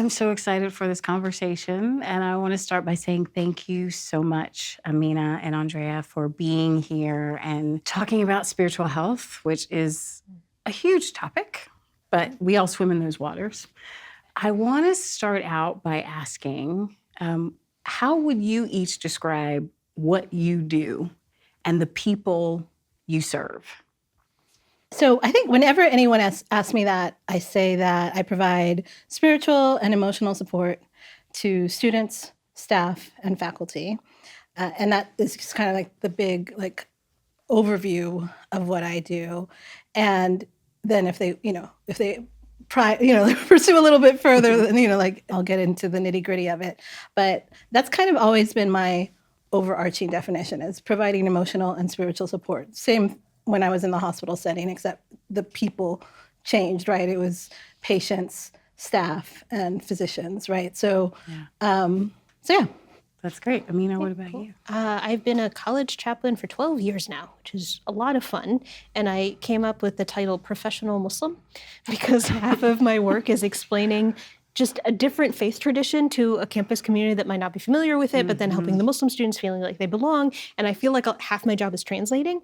I'm so excited for this conversation. And I want to start by saying thank you so much, Amina and Andrea, for being here and talking about spiritual health, which is a huge topic, but we all swim in those waters. I want to start out by asking, how would you each describe what you do and the people you serve? So I think whenever anyone asks me that, I say that I provide spiritual and emotional support to students, staff, and faculty. And that is just kind of like the big overview of what I do. And then if they pursue a little bit further, then, I'll get into the nitty-gritty of it. But that's kind of always been my overarching definition, is providing emotional and spiritual support. Same when I was in the hospital setting, except the people changed, right? It was patients, staff, and physicians, right? So yeah. That's great. Amina, what about you? I've been a college chaplain for 12 years now, which is a lot of fun. And I came up with the title Professional Muslim because half of my work is explaining just a different faith tradition to a campus community that might not be familiar with it, but then helping the Muslim students feeling like they belong. And I feel like half my job is translating.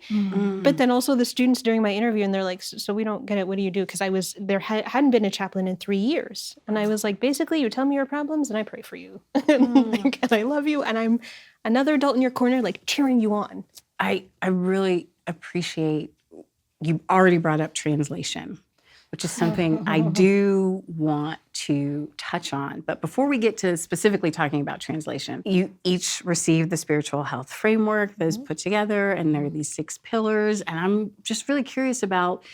But then also the students during my interview, and they're like, so we don't get it, what do you do? Because hadn't been a chaplain in 3 years. And I was like, basically, you tell me your problems and I pray for you. And I love you. And I'm another adult in your corner, like cheering you on. I really appreciate, you already brought up translation, which is something I do want to touch on. But before we get to specifically talking about translation, you each received the spiritual health framework that is put together, and there are these 6 pillars. And I'm just really curious about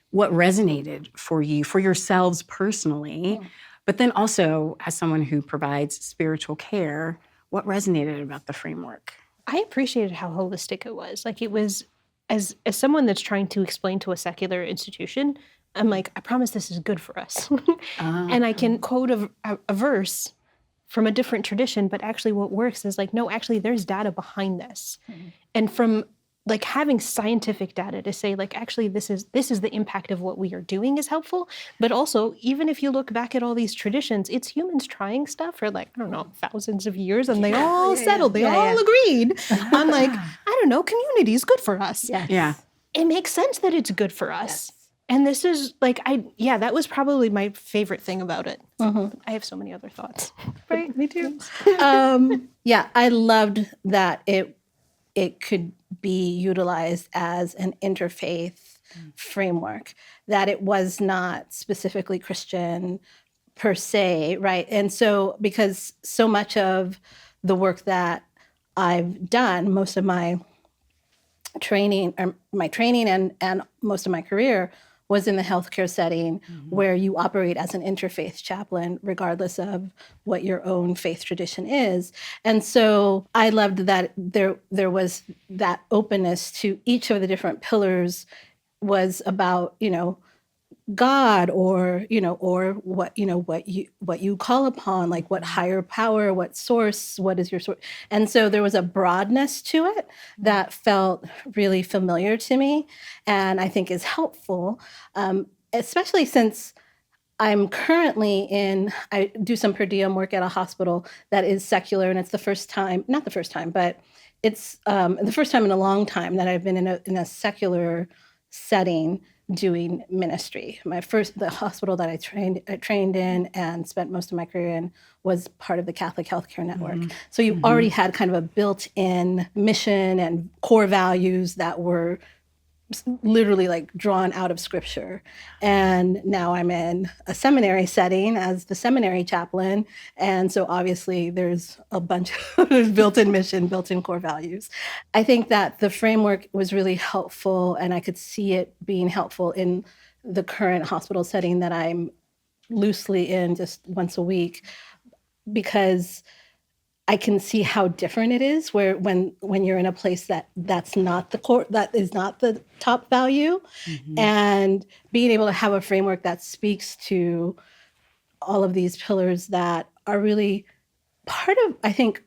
what resonated for you, for yourselves personally, but then also as someone who provides spiritual care, what resonated about the framework? I appreciated how holistic it was. Like, it was, as someone that's trying to explain to a secular institution, I'm like, I promise this is good for us. And I can quote a verse from a different tradition, but actually what works is like, no, actually there's data behind this. And from like having scientific data to say like, actually this is the impact of what we are doing is helpful. But also, even if you look back at all these traditions, it's humans trying stuff for like, I don't know, thousands of years, and they all settled, they all agreed. I'm like, I don't know, community is good for us. Yeah. It makes sense that it's good for us. And this is like, that was probably my favorite thing about it. I have so many other thoughts. Right, me too. I loved that it could be utilized as an interfaith framework, that it was not specifically Christian per se, right? And so, because so much of the work that I've done, most of my training and most of my career was in the healthcare setting, where you operate as an interfaith chaplain, regardless of what your own faith tradition is. And so I loved that there was that openness to each of the different pillars was about, God, or what you call upon, like what higher power, what source, what is your source. And so there was a broadness to it that felt really familiar to me, and I think is helpful, especially since I'm currently I do some per diem work at a hospital that is secular, and it's not the first time, but it's the first time in a long time that I've been in a secular setting doing ministry. The hospital that I trained in and spent most of my career in was part of the Catholic Healthcare Network. So you already had kind of a built-in mission and core values that were literally like drawn out of Scripture. And now I'm in a seminary setting as the seminary chaplain. And so obviously there's a bunch of built-in mission, built-in core values. I think that the framework was really helpful, and I could see it being helpful in the current hospital setting that I'm loosely in just once a week, because I can see how different it is when you're in a place that's not the core, that is not the top value, and being able to have a framework that speaks to all of these pillars that are really part of, I think,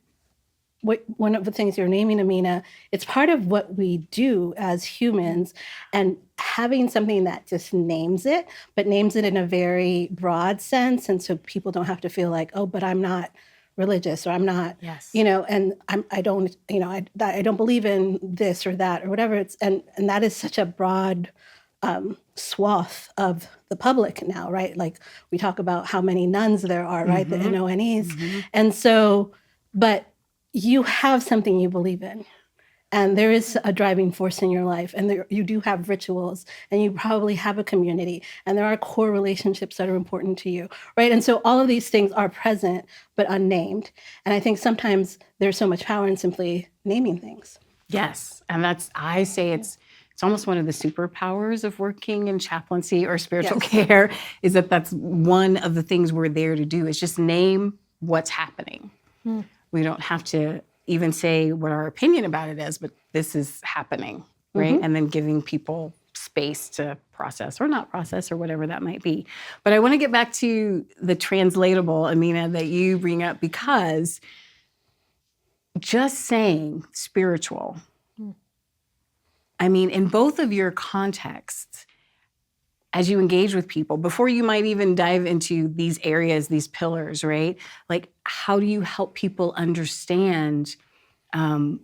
one of the things you're naming, Amina, it's part of what we do as humans, and having something that just names it, but names it in a very broad sense, and so people don't have to feel like, oh, but I'm not religious, or I'm not, and I don't, I don't believe in this or that or whatever. And that is such a broad swath of the public now, right? Like we talk about how many nuns there are, right? The NONEs. And so, but you have something you believe in, and there is a driving force in your life, and you do have rituals, and you probably have a community, and there are core relationships that are important to you, right? And so all of these things are present, but unnamed. And I think sometimes there's so much power in simply naming things. Yes, and I say it's almost one of the superpowers of working in chaplaincy or spiritual care, is that's one of the things we're there to do, is just name what's happening. We don't have to even say what our opinion about it is, but this is happening, right? And then giving people space to process or not process or whatever that might be. But I want to get back to the translatable, Amina, that you bring up, because just saying spiritual, I mean, in both of your contexts, as you engage with people, before you might even dive into these areas, these pillars, right? Like, how do you help people understand that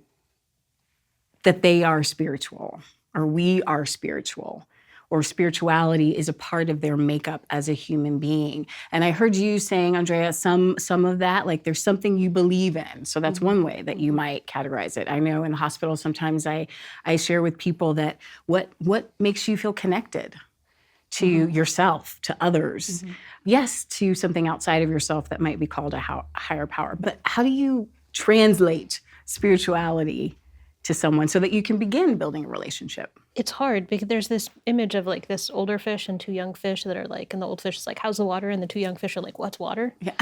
they are spiritual, or we are spiritual, or spirituality is a part of their makeup as a human being? And I heard you saying, Andrea, some of that, like there's something you believe in. So that's one way that you might categorize it. I know in the hospital, sometimes I share with people that what makes you feel connected to yourself, to others. Yes, to something outside of yourself that might be called a higher power. But how do you translate spirituality to someone so that you can begin building a relationship? It's hard because there's this image of like this older fish and two young fish that are like, and the old fish is like, how's the water? And the two young fish are like, what's water? Yeah.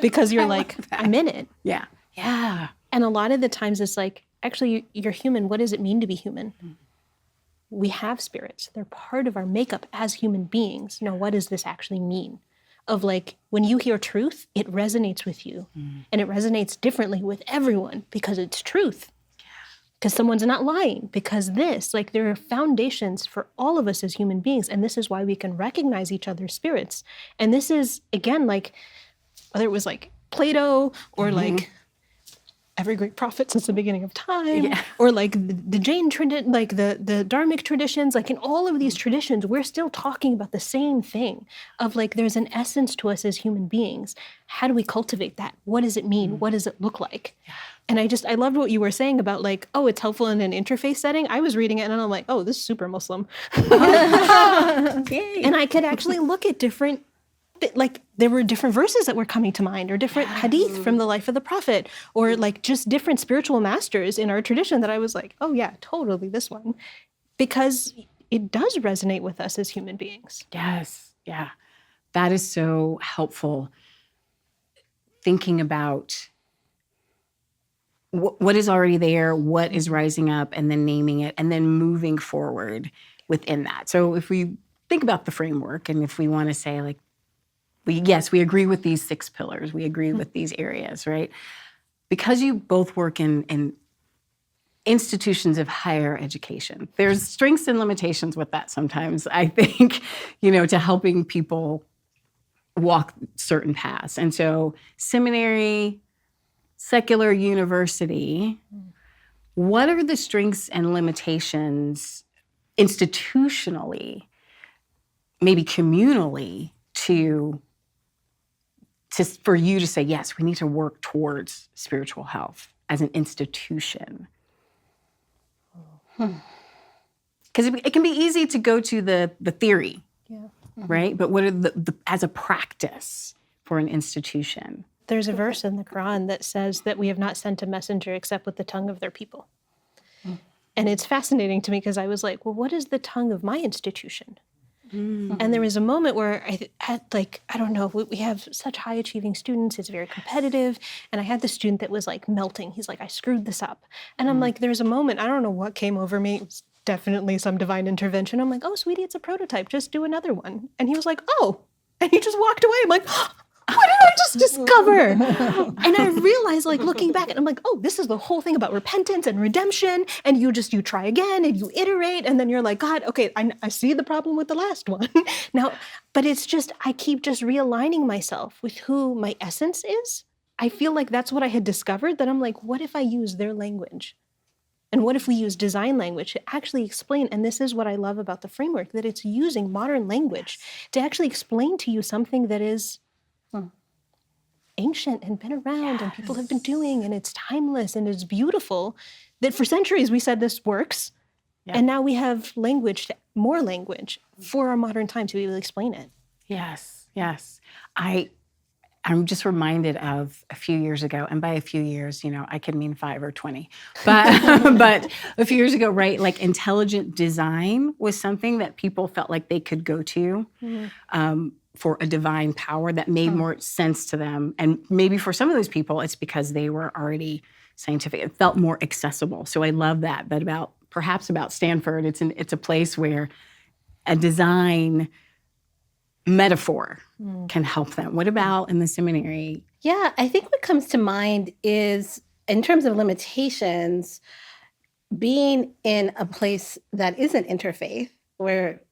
Because you're like, I'm in it. Yeah. Yeah. And a lot of the times it's like, actually, you're human. What does it mean to be human? We have spirits. They're part of our makeup as human beings. Now, what does this actually mean? Of like, when you hear truth, it resonates with you. And it resonates differently with everyone because it's truth. Because someone's not lying. Because like, there are foundations for all of us as human beings. And this is why we can recognize each other's spirits. And this is, again, like, whether it was like Plato or like every great prophet since the beginning of time, or like the Jain tradition, like the Dharmic traditions, like in all of these traditions, we're still talking about the same thing of like, there's an essence to us as human beings. How do we cultivate that? What does it mean? What does it look like? And I loved what you were saying about like, oh, it's helpful in an interfaith setting. I was reading it and I'm like, oh, this is super Muslim. And I could actually look at different, like there were different verses that were coming to mind, or different hadith from the life of the prophet, or like just different spiritual masters in our tradition that I was like, oh yeah, totally this one. Because it does resonate with us as human beings. Yes. Yeah. That is so helpful. Thinking about what is already there, what is rising up, and then naming it, and then moving forward within that. So if we think about the framework, and if we want to say like, we agree with these 6 pillars, we agree with these areas, right? Because you both work in institutions of higher education, there's strengths and limitations with that sometimes, I think, to helping people walk certain paths. And so seminary, secular university, what are the strengths and limitations institutionally, maybe communally, for you to say, yes, we need to work towards spiritual health as an institution? Because it can be easy to go to the theory, right? But what are the as a practice for an institution? There's a verse in the Quran that says that we have not sent a messenger except with the tongue of their people. And it's fascinating to me because I was like, well, what is the tongue of my institution? And there was a moment where I had like, I don't know, we have such high achieving students, it's very competitive. And I had the student that was like melting. He's like, I screwed this up. And I'm like, there's a moment, I don't know what came over me. It was definitely some divine intervention. I'm like, oh, sweetie, it's a prototype. Just do another one. And he was like, oh, and he just walked away. I'm like, what did I just discover? And I realized, like, looking back, and I'm like, oh, this is the whole thing about repentance and redemption. And you try again and you iterate. And then you're like, God, okay, I see the problem with the last one. Now, but it's just, I keep just realigning myself with who my essence is. I feel like that's what I had discovered, that I'm like, what if I use their language? And what if we use design language to actually explain? And this is what I love about the framework, that it's using modern language to actually explain to you something that is ancient and been around and people have been doing, and it's timeless and it's beautiful, that for centuries we said this works. And now we have more language for our modern time to be able to explain it. Yes, yes. I'm just reminded of a few years ago, and by a few years, I could mean 5 or 20, but but a few years ago, right? Like intelligent design was something that people felt like they could go to for a divine power that made more sense to them. And maybe for some of those people, it's because they were already scientific. It felt more accessible. So I love that. But perhaps about Stanford, it's a place where a design metaphor can help them. What about in the seminary? Yeah, I think what comes to mind is, in terms of limitations, being in a place that isn't interfaith, where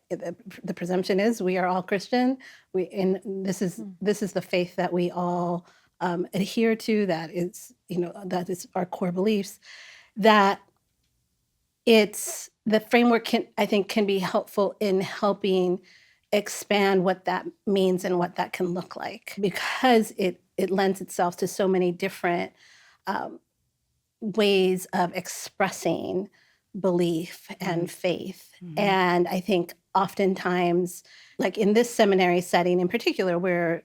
the presumption is we are all Christian. This is the faith that we all adhere to. That is our core beliefs. That the framework can be helpful in helping expand what that means and what that can look like, because it lends itself to so many different ways of expressing belief and faith. And I think oftentimes, like in this seminary setting in particular, we're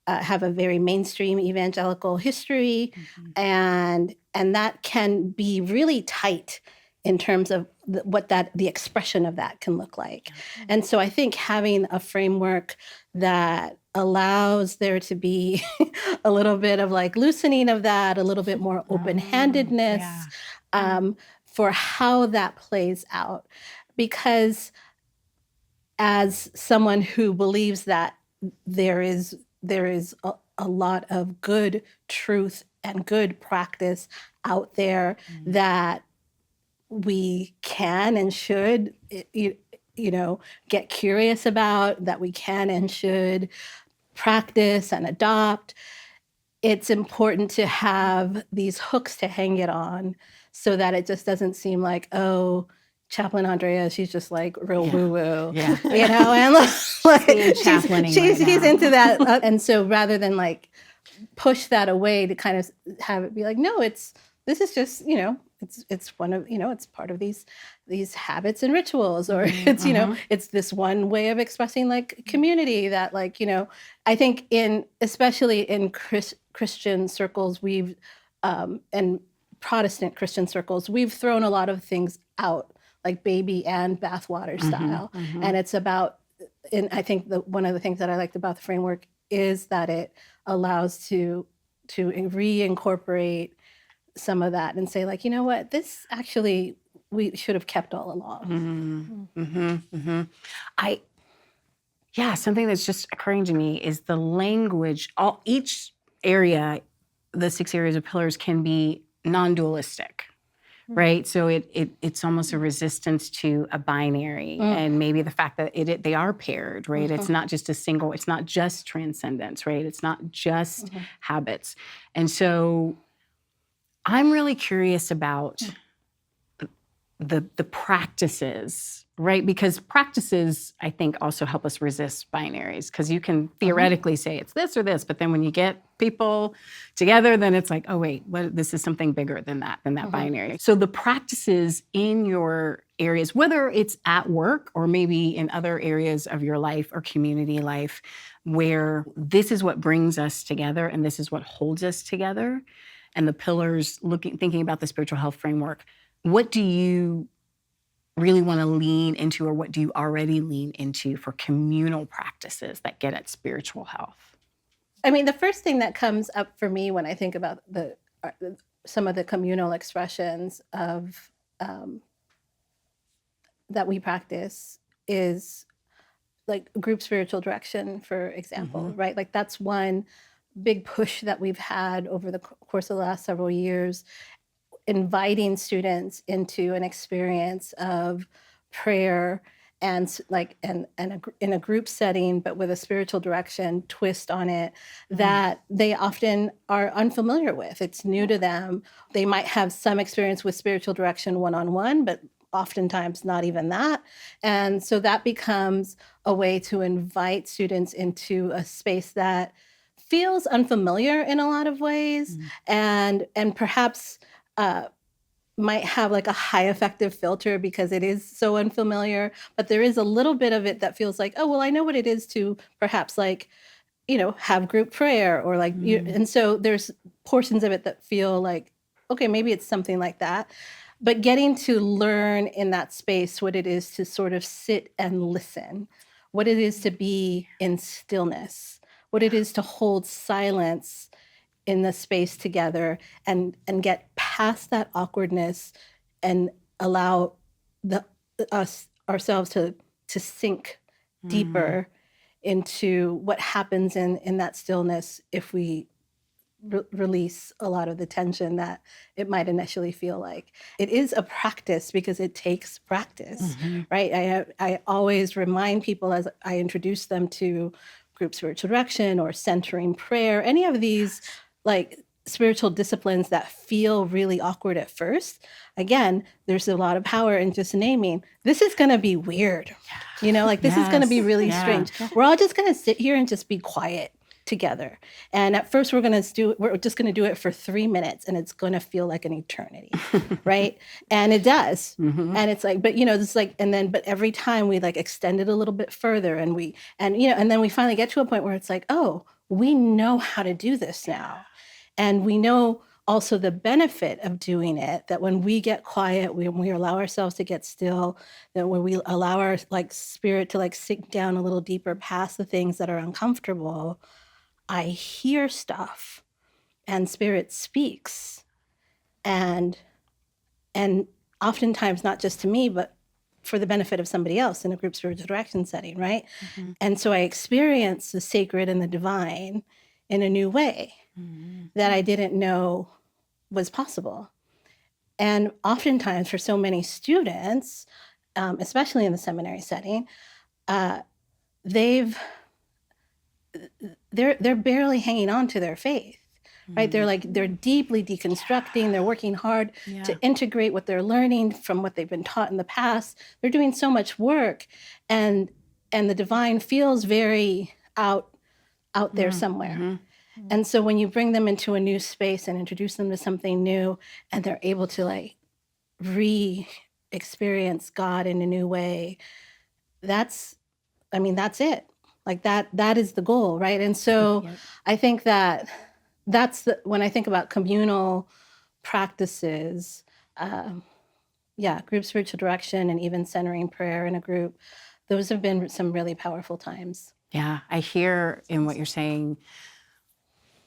have a very mainstream evangelical history, and that can be really tight in terms of the expression of that can look like. And so I think having a framework that allows there to be a little bit of like loosening of that, a little bit more open-handedness for how that plays out. Because as someone who believes that there is a lot of good truth and good practice out there that we can and should, get curious about, that we can and should practice and adopt, it's important to have these hooks to hang it on so that it just doesn't seem like, oh, Chaplain Andrea, she's just like real woo-woo, and like she's into that. And so rather than like push that away, to kind of have it be like, no, this is just, it's one of, it's part of these habits and rituals, or it's this one way of expressing like community that, like, I think especially in Christian circles, and Protestant Christian circles, we've thrown a lot of things out, like baby and bathwater style. And it's about, and I think one of the things that I liked about the framework is that it allows to reincorporate some of that and say, like, you know what, this actually we should have kept all along. Something that's just occurring to me is the language. Each area, the 6 areas of pillars, can be non-dualistic, right? So it's almost a resistance to a binary, and maybe the fact that they are paired, right? It's not just a single. It's not just transcendence, right? It's not just habits, and so I'm really curious about the practices, right? Because practices, I think, also help us resist binaries, because you can theoretically say it's this or this, but then when you get people together, then it's like, oh, wait, this is something bigger than that binary. So the practices in your areas, whether it's at work or maybe in other areas of your life or community life, where this is what brings us together and this is what holds us together, and the pillars, thinking about the spiritual health framework, what do you really want to lean into, or what do you already lean into for communal practices that get at spiritual health? I mean, the first thing that comes up for me when I think about some of the communal expressions of that we practice is like group spiritual direction, for example, right? Like that's one big push that we've had over the course of the last several years, inviting students into an experience of prayer and in a group setting, but with a spiritual direction twist on it that they often are unfamiliar with. It's new to them. They might have some experience with spiritual direction one-on-one, but oftentimes not even that. And so that becomes a way to invite students into a space that feels unfamiliar in a lot of ways, and perhaps might have like a high effective filter because it is so unfamiliar, but there is a little bit of it that feels like, oh, well, I know what it is to perhaps like, have group prayer or like, and so there's portions of it that feel like, okay, maybe it's something like that. But getting to learn in that space what it is to sort of sit and listen, what it is to be in stillness, what it is to hold silence in the space together, and get past that awkwardness and allow ourselves to sink deeper into what happens in that stillness if we release a lot of the tension that it might initially feel like. It is a practice because it takes practice, right? I always remind people as I introduce them to group spiritual direction or centering prayer, any of these like spiritual disciplines that feel really awkward at first. Again, there's a lot of power in just naming, this is going to be weird. This is going to be really strange. We're all just going to sit here and just be quiet together. And at first we're just going to do it for 3 minutes and it's going to feel like an eternity. Right. And it does. And it's like, but it's like, but every time we like extend it a little bit further and then we finally get to a point where it's like, oh, we know how to do this now. And we know also the benefit of doing it, that when we get quiet, when we allow ourselves to get still, that when we allow our like spirit to like sink down a little deeper past the things that are uncomfortable, I hear stuff and spirit speaks. And oftentimes not just to me, but for the benefit of somebody else in a group spiritual direction setting, right? And so I experience the sacred and the divine in a new way that I didn't know was possible. And oftentimes for so many students, especially in the seminary setting, they're barely hanging on to their faith, right? They're deeply deconstructing. They're working hard to integrate what they're learning from what they've been taught in the past. They're doing so much work, and the divine feels very out there somewhere. And so when you bring them into a new space and introduce them to something new, and they're able to like re-experience God in a new way, that's it. Like that is the goal, right? And so I think that's when I think about communal practices, group spiritual direction and even centering prayer in a group, those have been some really powerful times. Yeah, I hear in what you're saying,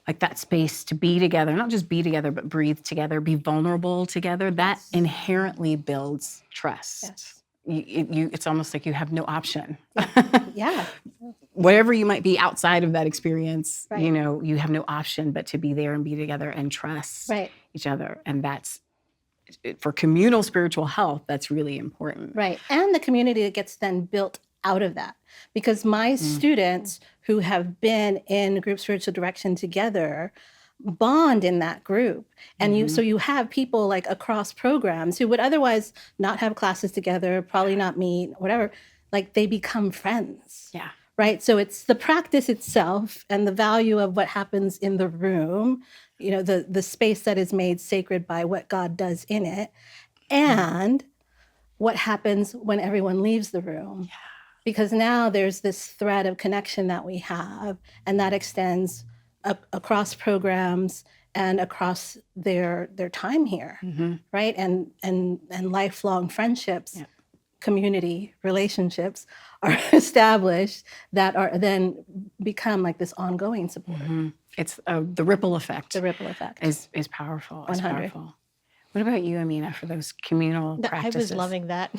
like that space to be together, not just be together, but breathe together, be vulnerable together, that inherently builds trust. Yes. It's almost like you have no option. Yeah. Whatever you might be outside of that experience, Right. you have no option but to be there and be together and trust each other. And that's, for communal spiritual health, that's really important. Right. And the community that gets then built out of that. Because my students who have been in group spiritual direction together bond in that group. And so you have people like across programs who would otherwise not have classes together, probably not meet, whatever, like they become friends. Yeah. Right. So it's the practice itself and the value of what happens in the room, the space that is made sacred by what God does in it, and what happens when everyone leaves the room. Yeah. Because now there's this thread of connection that we have, and that extends across programs and across their time here, right? And lifelong friendships, community relationships are established that are then become like this ongoing support. It's the ripple effect. The ripple effect is powerful. It's 100. powerful. What about you, Amina, for those communal practices? I was loving that.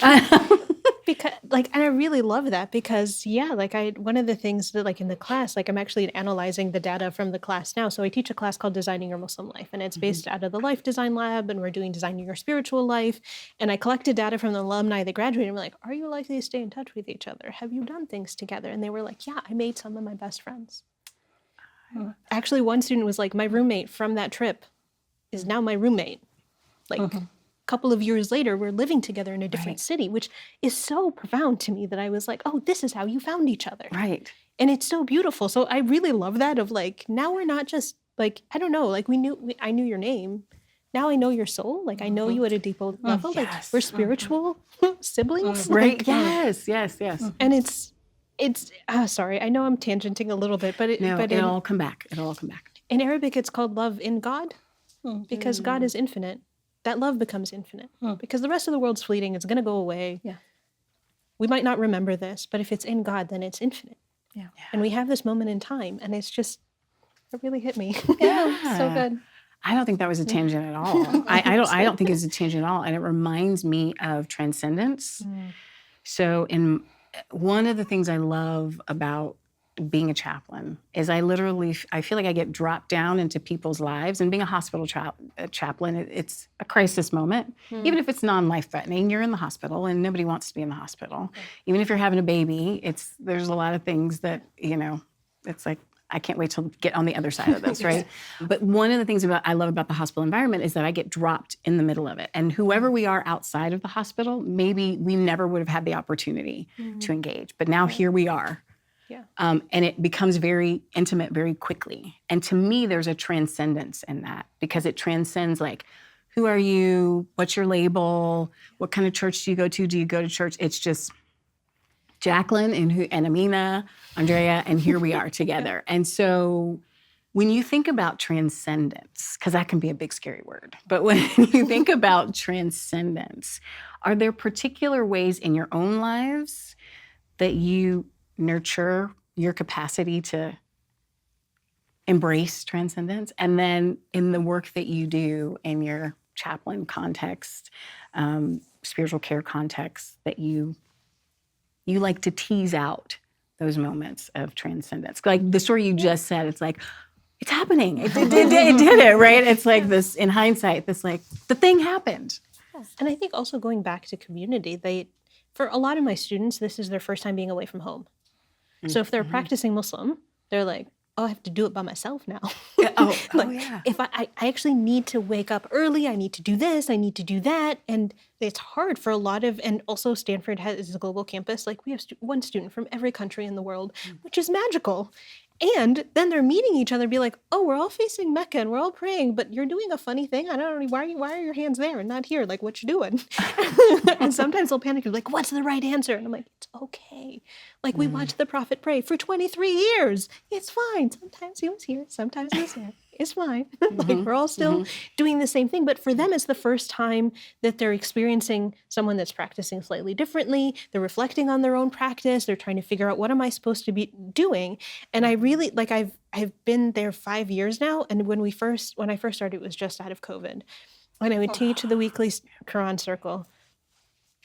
and I really love that because, one of the things that, like, in the class, like, I'm actually analyzing the data from the class now. So I teach a class called Designing Your Muslim Life, and it's based out of the Life Design Lab, and we're doing Designing Your Spiritual Life. And I collected data from the alumni that graduated, and we're like, are you likely to stay in touch with each other? Have you done things together? And they were like, yeah, I made some of my best friends. Actually, one student was like, my roommate from that trip is now my roommate. Like, couple of years later, we're living together in a different city, which is so profound to me that I was like, oh, this is how you found each other. Right. And it's so beautiful. So I really love that of like, now we're not just like, I don't know, like I knew your name. Now I know your soul. Like I know you at a deeper level. Like we're spiritual siblings. Right. Like, Yes. and it's sorry, I know I'm tangenting a little bit, but it'll all come back. It'll all come back. In Arabic, it's called love in God because God is infinite. That love becomes infinite because the rest of the world's fleeting. It's going to go away. Yeah. We might not remember this, but if it's in God, then it's infinite. Yeah. And we have this moment in time, and it's just, it really hit me. Yeah. So good. I don't think that was a tangent at all. I don't think it's a tangent at all. And it reminds me of transcendence. So one of the things I love about being a chaplain is I feel like I get dropped down into people's lives. And being a hospital chaplain, it's a crisis moment. Even if it's non-life threatening, you're in the hospital and nobody wants to be in the hospital. Even if you're having a baby, there's a lot of things that, it's like, I can't wait to get on the other side of this, right? But one of the things I love about the hospital environment is that I get dropped in the middle of it. And whoever we are outside of the hospital, maybe we never would have had the opportunity to engage. But now here we are. Yeah. And it becomes very intimate very quickly. And to me, there's a transcendence in that because it transcends like, who are you? What's your label? What kind of church do you go to? Do you go to church? It's just Jaclyn and Amina, Andrea, and here we are together. And so when you think about transcendence, because that can be a big scary word, but when you think about transcendence, are there particular ways in your own lives that you nurture your capacity to embrace transcendence? And then in the work that you do in your chaplain context, spiritual care context, that you like to tease out those moments of transcendence. Like the story you just said, it's like, it's happening. It did it, right? It's like this, in hindsight, this like, the thing happened. And I think also going back to community, for a lot of my students, this is their first time being away from home. So if they're practicing Muslim, they're like, oh, I have to do it by myself now. If I actually need to wake up early, I need to do this, I need to do that. And it's hard for a lot of, and also Stanford is a global campus. Like we have one student from every country in the world, which is magical. And then they're meeting each other, be like, oh, we're all facing Mecca and we're all praying, but you're doing a funny thing. I don't know, why are your hands there and not here? Like, what you doing? And sometimes they'll panic and be like, what's the right answer? And I'm like, it's okay. Like, we watched the prophet pray for 23 years. It's fine. Sometimes he was here, sometimes he was there. It's fine. Like, we're all still doing the same thing. But for them, it's the first time that they're experiencing someone that's practicing slightly differently. They're reflecting on their own practice. They're trying to figure out, what am I supposed to be doing? And I really, like, I've been there 5 years now. And when I first started, it was just out of COVID. And I would teach the weekly Quran circle.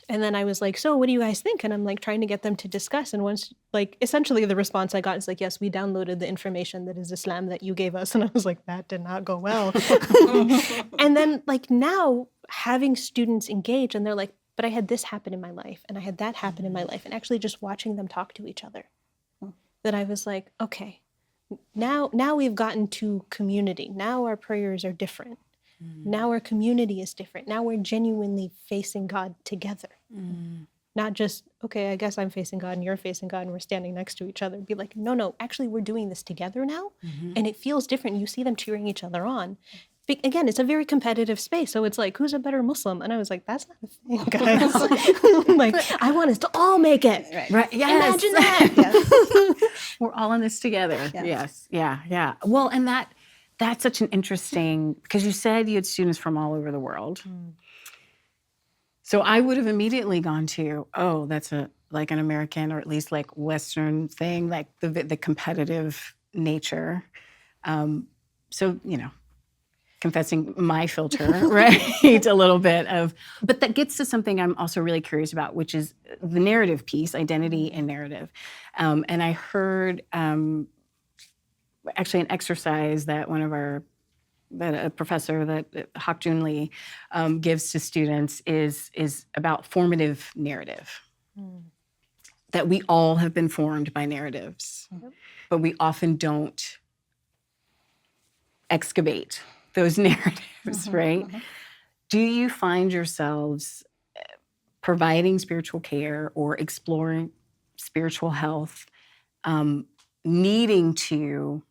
And then I was like, so what do you guys think? And I'm like trying to get them to discuss. And once, like, essentially the response I got is like, yes, we downloaded the information that is Islam that you gave us. And I was like, that did not go well. And then like now having students engage and they're like, but I had this happen in my life and I had that happen in my life. And actually just watching them talk to each other, that I was like, okay, now we've gotten to community. Now our prayers are different. Now our community is different. Now we're genuinely facing God together. Not just, okay, I guess I'm facing God and you're facing God and we're standing next to each other. Be like, no, actually we're doing this together now. And it feels different. You see them cheering each other on. Again, it's a very competitive space. So it's like, who's a better Muslim? And I was like, that's not a thing, guys. Like, I want us to all make it. Right. Yes. Imagine that. We're all in this together. Yes. Yeah. Well, and that's such an interesting, because you said you had students from all over the world. So I would have immediately gone to, oh, that's like an American or at least like Western thing, like the competitive nature. So, confessing my filter, right? A little bit of, but that gets to something I'm also really curious about, which is the narrative piece, identity and narrative. And I heard actually an exercise that a professor that Hak Jun Lee gives to students is about formative narrative. That we all have been formed by narratives, but we often don't excavate those narratives, right? Do you find yourselves providing spiritual care or exploring spiritual health, needing to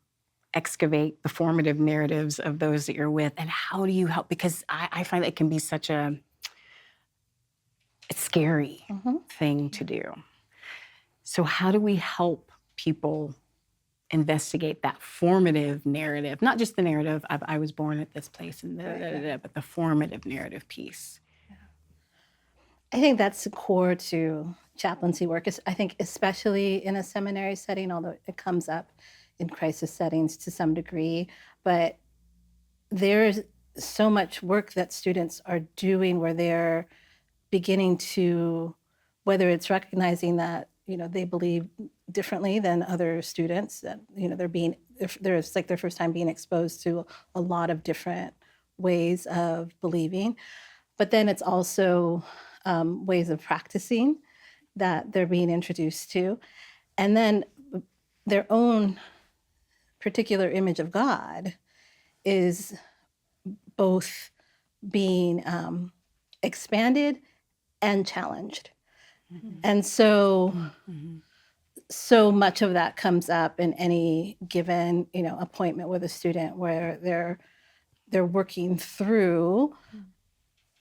excavate the formative narratives of those that you're with? And how do you help? Because I find that it can be such a scary thing to do. So how do we help people investigate that formative narrative, not just the narrative of I was born at this place and but the formative narrative piece? I think that's core to chaplaincy work. I think especially in a seminary setting, although it comes up in crisis settings to some degree, but there's so much work that students are doing where they're beginning to, whether it's recognizing that they believe differently than other students, that there's like their first time being exposed to a lot of different ways of believing, but then it's also ways of practicing that they're being introduced to, and then their own particular image of God is both being expanded and challenged. And so much of that comes up in any given, appointment with a student where they're working through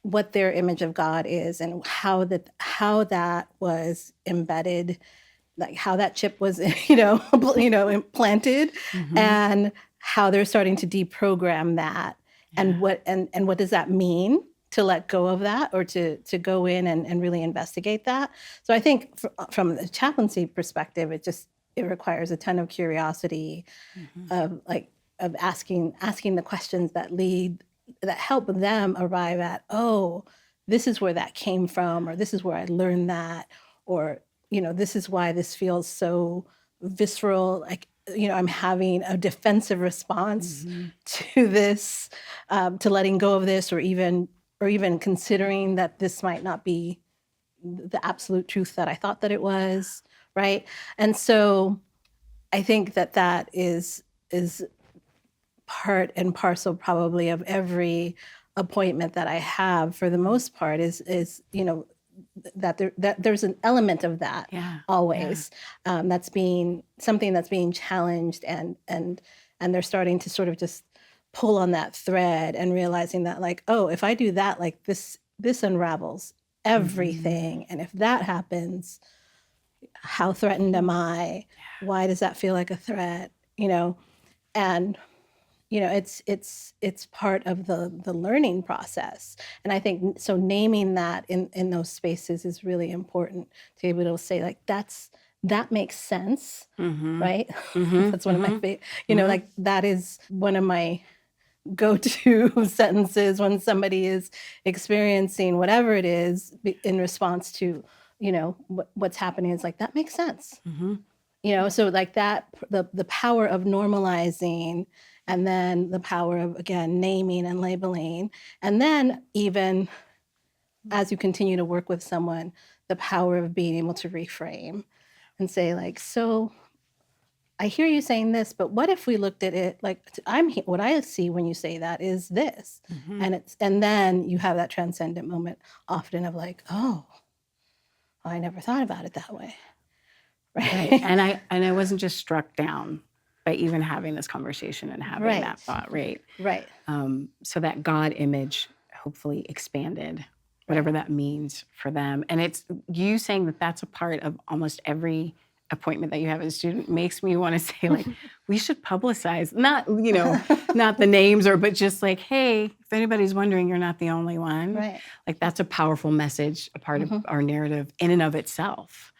what their image of God is and how that was embedded, like how that chip was, implanted, and how they're starting to deprogram that, and what does that mean to let go of that, or to go in and really investigate that. So I think from the chaplaincy perspective, it requires a ton of curiosity, of asking the questions that help them arrive at, oh, this is where that came from, or this is where I learned that, or this is why this feels so visceral, like I'm having a defensive response to this, to letting go of this, or even considering that this might not be the absolute truth that I thought that it was, right? And so I think that is part and parcel probably of every appointment that I have, for the most part, is that there's an element of that always, that's being challenged, and they're starting to sort of just pull on that thread and realizing that, like, oh, if I do that, like this unravels everything. And if that happens, how threatened am I? Why does that feel like a threat? And it's part of the learning process. And I think so naming that in those spaces is really important, to be able to say, like, that makes sense, right? That's one of my favorite, like that is one of my go-to sentences when somebody is experiencing whatever it is in response to, what's happening, is like, that makes sense. So like that, the power of normalizing, and then the power of, again, naming and labeling. And then even as you continue to work with someone, the power of being able to reframe and say, like, so I hear you saying this, but what if we looked at it like, what I see when you say that is this. And then you have that transcendent moment often of like, oh, I never thought about it that way. Right. And I wasn't just struck down by even having this conversation and having that thought, right? Right. So that God image hopefully expanded, whatever that means for them. And it's you saying that that's a part of almost every appointment that you have as a student makes me want to say, like, we should publicize, not the names, but just like, hey, if anybody's wondering, you're not the only one. Right. Like, that's a powerful message, a part of our narrative in and of itself.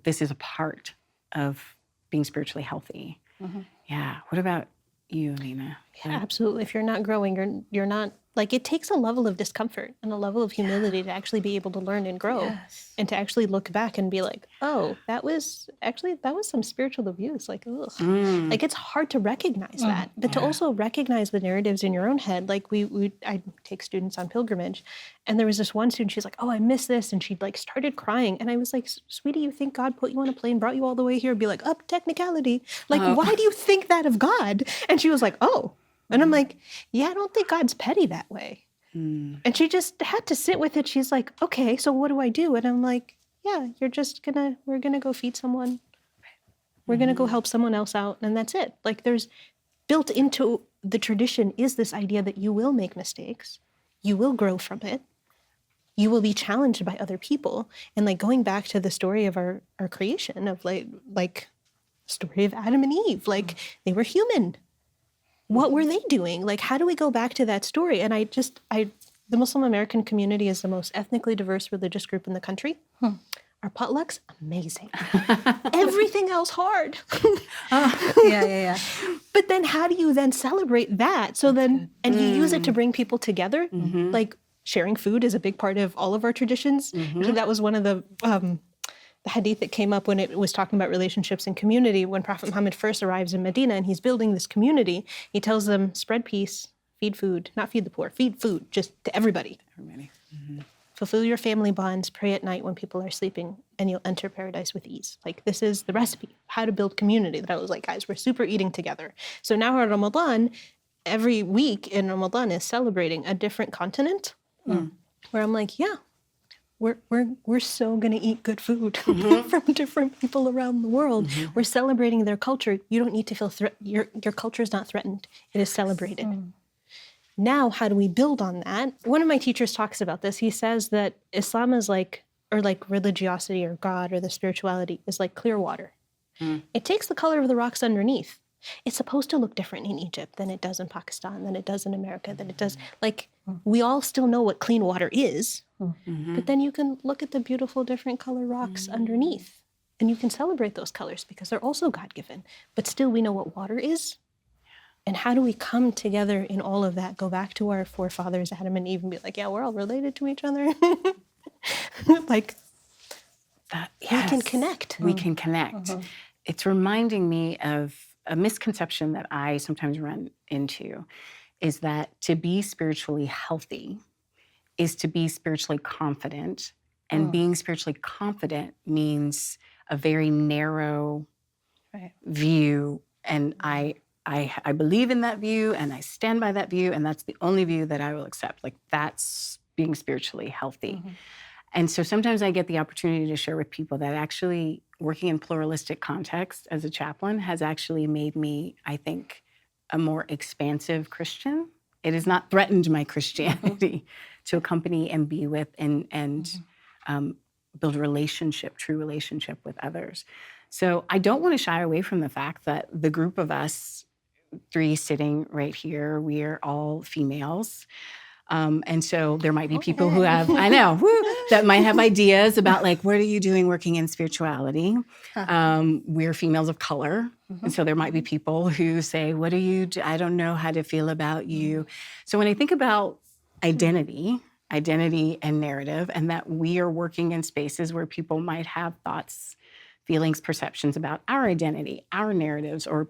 This is a part of being spiritually healthy. Yeah. What about you, Amina? Yeah, absolutely. If you're not growing, you're not, like, it takes a level of discomfort and a level of humility to actually be able to learn and grow, and to actually look back and be like, oh, that was some spiritual abuse. Like, ugh. Like, it's hard to recognize that, but to also recognize the narratives in your own head. Like, I take students on pilgrimage, and there was this one student, she's like, oh, I miss this. And she like started crying. And I was like, sweetie, you think God put you on a plane, brought you all the way here, be like, technicality. Like, why do you think that of God? And she was like, oh. And I'm like, yeah, I don't think God's petty that way. And she just had to sit with it. She's like, okay, so what do I do? And I'm like, yeah, we're going to go feed someone. We're going to go help someone else out. And that's it. Like, there's built into the tradition is this idea that you will make mistakes. You will grow from it. You will be challenged by other people. And like, going back to the story of our creation, of like story of Adam and Eve, like, they were human. What were they doing? Like, how do we go back to that story? And the Muslim American community is the most ethnically diverse religious group in the country. Our potlucks, amazing. Everything else, hard. Yeah. But then how do you then celebrate that? So then, and you use it to bring people together. Like, sharing food is a big part of all of our traditions. So that was one of the hadith that came up when it was talking about relationships and community. When Prophet Muhammad first arrives in Medina and he's building this community, he tells them, spread peace, feed food, not feed the poor, feed food, just to everybody. Fulfill your family bonds, pray at night when people are sleeping, and you'll enter paradise with ease. Like, this is the recipe, how to build community. That I was like, guys, we're super eating together. So now our Ramadan, every week in Ramadan is celebrating a different continent, where I'm like, yeah, we're so going to eat good food from different people around the world. We're celebrating their culture. You don't need to feel your culture is not threatened. It is celebrated. Now, how do we build on that? One of my teachers talks about this. He says that Islam is like religiosity or God or the spirituality is like clear water. It takes the color of the rocks underneath. It's supposed to look different in Egypt than it does in Pakistan, than it does in America, than it does. Like, we all still know what clean water is, but then you can look at the beautiful different color rocks underneath, and you can celebrate those colors because they're also God-given. But still, we know what water is. And how do we come together in all of that, go back to our forefathers, Adam and Eve, and be like, yeah, we're all related to each other. Like, that, yes, we can connect. We can connect. It's reminding me of a misconception that I sometimes run into, is that to be spiritually healthy is to be spiritually confident. And being spiritually confident means a very narrow view. And I believe in that view, and I stand by that view, and that's the only view that I will accept. Like, that's being spiritually healthy. And so sometimes I get the opportunity to share with people that actually working in pluralistic context as a chaplain has actually made me, I think, a more expansive Christian. It has not threatened my Christianity to accompany and be with and build a relationship, true relationship with others. So I don't want to shy away from the fact that the group of us, 3 sitting right here, we are all females. And so there might be people who have, that might have ideas about, like, what are you doing working in spirituality? We're females of color. And so there might be people who say, what do you do? I don't know how to feel about you. So when I think about identity and narrative, and that we are working in spaces where people might have thoughts, feelings, perceptions about our identity, our narratives, or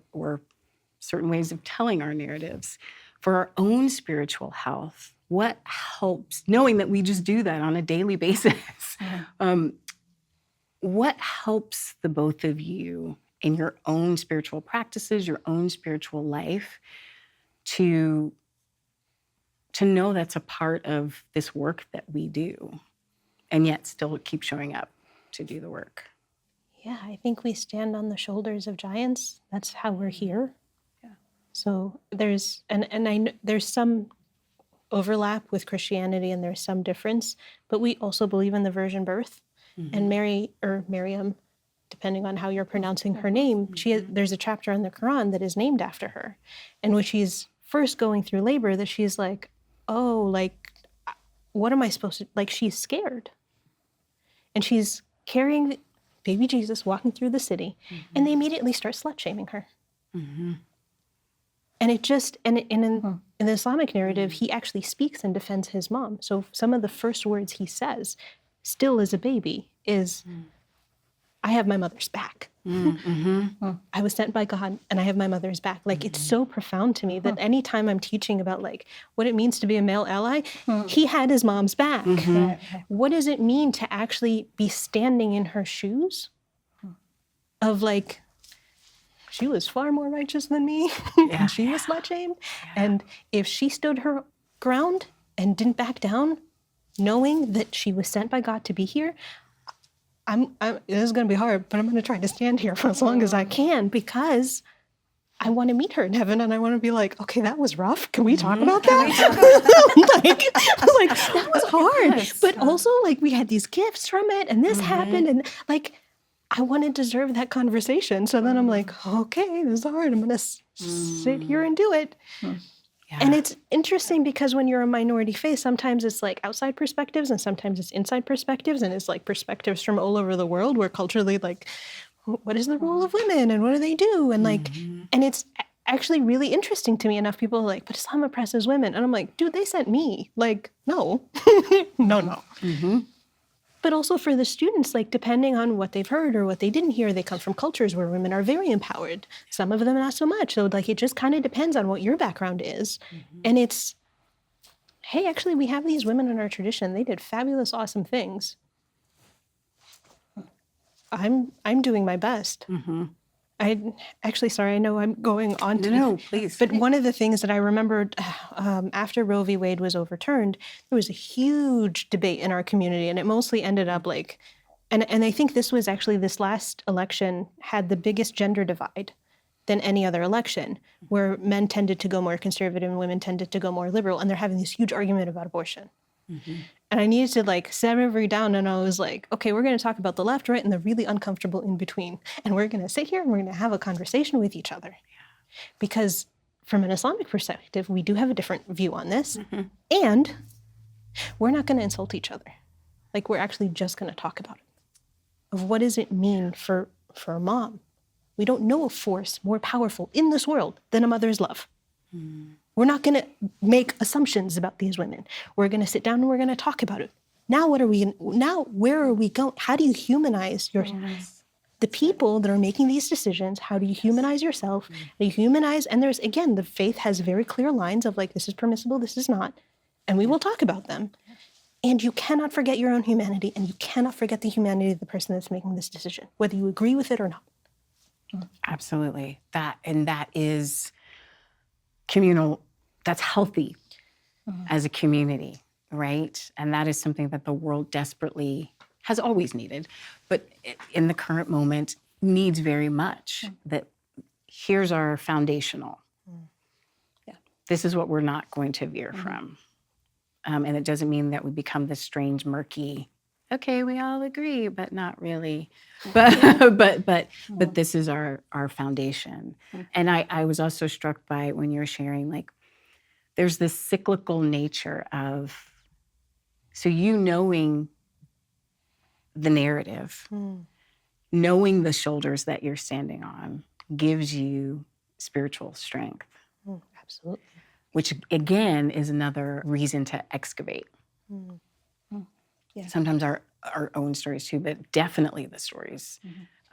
certain ways of telling our narratives, for our own spiritual health, what helps, knowing that we just do that on a daily basis, what helps the both of you in your own spiritual practices, your own spiritual life, to know that's a part of this work that we do, and yet still keep showing up to do the work? Yeah, I think we stand on the shoulders of giants. That's how we're here. So there's there's some overlap with Christianity, and there's some difference, but we also believe in the virgin birth. And Mary, or Miriam, depending on how you're pronouncing her name, there's a chapter in the Quran that is named after her. And when she's first going through labor, that she's like, oh, like, what am I supposed to, like, she's scared. And she's carrying baby Jesus, walking through the city, and they immediately start slut-shaming her. And it just, and in the Islamic narrative, he actually speaks and defends his mom. So some of the first words he says, still as a baby, is, I have my mother's back. I was sent by God and I have my mother's back. Like, it's so profound to me that anytime I'm teaching about like what it means to be a male ally, he had his mom's back. What does it mean to actually be standing in her shoes of like, she was far more righteous than me and she was slut shamed. And if she stood her ground and didn't back down, knowing that she was sent by God to be here, this is going to be hard, but I'm going to try to stand here for as long as I can because I want to meet her in heaven and I want to be like, okay, that was rough. Can we talk about that? I was like, that was hard. Yes. But also, like, we had these gifts from it and this happened. And like, I want to deserve that conversation. So then I'm like, okay, this is hard. I'm going to sit here and do it. Yeah. And it's interesting because when you're a minority faith, sometimes it's like outside perspectives and sometimes it's inside perspectives. And it's like perspectives from all over the world where culturally, like, what is the role of women and what do they do? And like, and it's actually really interesting to me enough. People are like, but Islam oppresses women. And I'm like, dude, they sent me. Like, no, no. But also for the students, like depending on what they've heard or what they didn't hear, they come from cultures where women are very empowered. Some of them not so much. So like it just kind of depends on what your background is. And it's, hey, actually we have these women in our tradition. They did fabulous, awesome things. I'm doing my best. Sorry, I know I'm going on to... No, please. But one of the things that I remembered after Roe v. Wade was overturned, there was a huge debate in our community, and it mostly ended up like... And I think this was actually, this last election had the biggest gender divide than any other election, where men tended to go more conservative and women tended to go more liberal, and they're having this huge argument about abortion. And I needed to like set everybody down, and I was like, okay, we're going to talk about the left, right, and the really uncomfortable in between. And we're going to sit here and we're going to have a conversation with each other. Because from an Islamic perspective, we do have a different view on this. And we're not going to insult each other. Like, we're actually just going to talk about it. Of what does it mean for a mom? We don't know a force more powerful in this world than a mother's love. We're not going to make assumptions about these women. We're going to sit down and we're going to talk about it. Now, where are we going? How do you humanize the people that are making these decisions? How do you humanize yourself? How do you humanize? And there's, again, the faith has very clear lines of like, this is permissible, this is not. And we will talk about them. And you cannot forget your own humanity, and you cannot forget the humanity of the person that's making this decision, whether you agree with it or not. Absolutely. That is communal, that's healthy as a community, right? And that is something that the world desperately has always needed, but in the current moment needs very much. That here's our foundational. This is what we're not going to veer from. And it doesn't mean that we become this strange, murky, okay, we all agree, but not really. But this is our foundation. And I was also struck by when you were sharing, like, there's this cyclical nature of, so you knowing the narrative, knowing the shoulders that you're standing on gives you spiritual strength. Absolutely. Which again is another reason to excavate. Sometimes our own stories too, but definitely the stories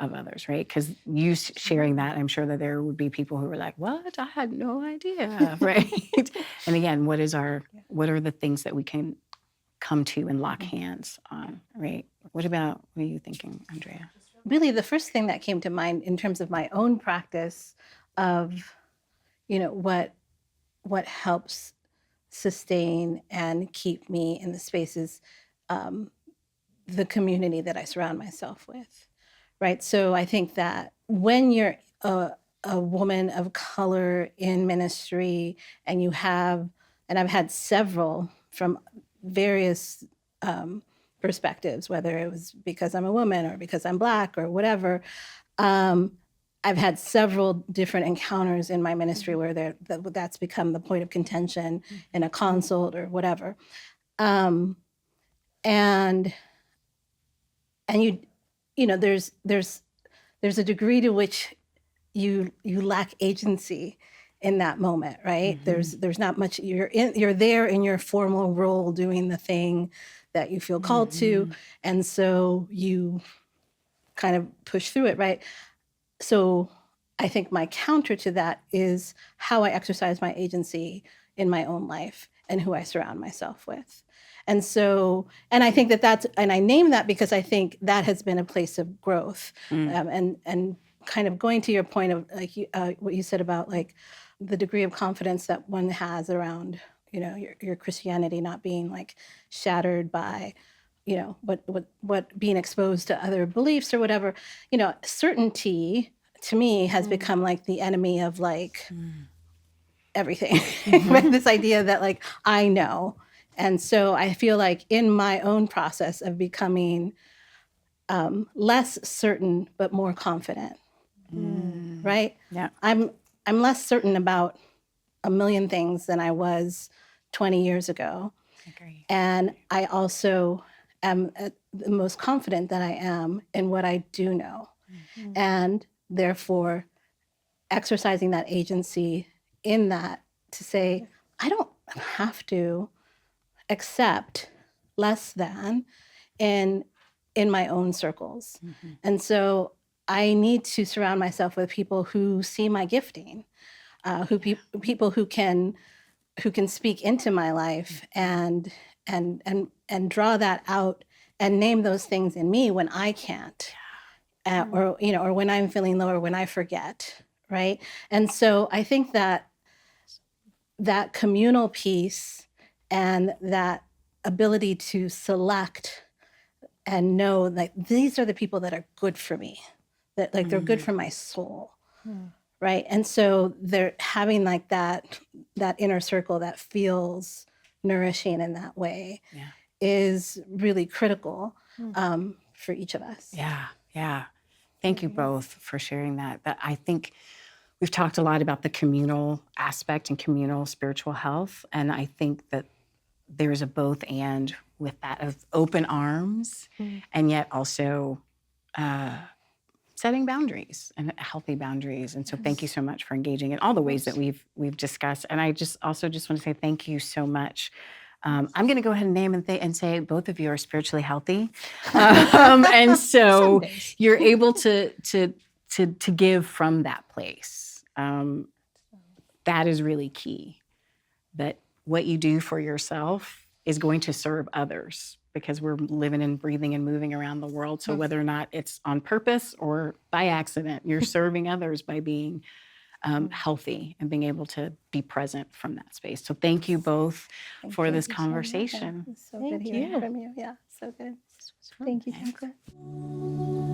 of others, right? Because you sharing that, I'm sure that there would be people who were like, what? I had no idea, right? And again, what are the things that we can come to and lock hands on, right? What are you thinking, Andrea? Really, the first thing that came to mind in terms of my own practice of, what helps sustain and keep me in the spaces, the community that I surround myself with, right? So I think that when you're a woman of color in ministry and I've had several from various perspectives, whether it was because I'm a woman or because I'm Black or whatever, I've had several different encounters in my ministry where that's become the point of contention in a consult or whatever. And there's a degree to which you lack agency in that moment, right? There's not much, you're there in your formal role doing the thing that you feel called to, and so you kind of push through it, right? So I think my counter to that is how I exercise my agency in my own life and who I surround myself with. And so, and I think and I name that because I think that has been a place of growth. And kind of going to your point of like what you said about like the degree of confidence that one has around, your Christianity not being like shattered by, what being exposed to other beliefs or whatever, certainty to me has become like the enemy of like everything. Right? This idea that like I know. And so I feel like in my own process of becoming less certain but more confident, right? Yeah. I'm less certain about a million things than I was 20 years ago. Agree. And I also am the most confident that I am in what I do know. And therefore, exercising that agency in that to say, I don't have to accept less than in my own circles. And so I need to surround myself with people who see my gifting, people who can speak into my life and draw that out and name those things in me when I can't, or when I'm feeling low or when I forget, right? And so I think that communal piece and that ability to select and know like these are the people that are good for me, that like they're good for my soul. Right. And so they're having like that inner circle that feels nourishing in that way is really critical for each of us. Yeah, yeah. Thank you both for sharing that. But I think we've talked a lot about the communal aspect and communal spiritual health. And I think that there's a both and with that of open arms and yet also setting boundaries and healthy boundaries. And so thank you so much for engaging in all the ways that we've discussed. And I just want to say thank you so much. I'm going to go ahead and name and say both of you are spiritually healthy. And so you're able to give from that place. That is really key. That what you do for yourself is going to serve others because we're living and breathing and moving around the world. So whether or not it's on purpose or by accident, you're serving others by being healthy and being able to be present from that space. So thank you both for this conversation. It's so good hearing from you. Yeah, so good. Thank you, Jaclyn.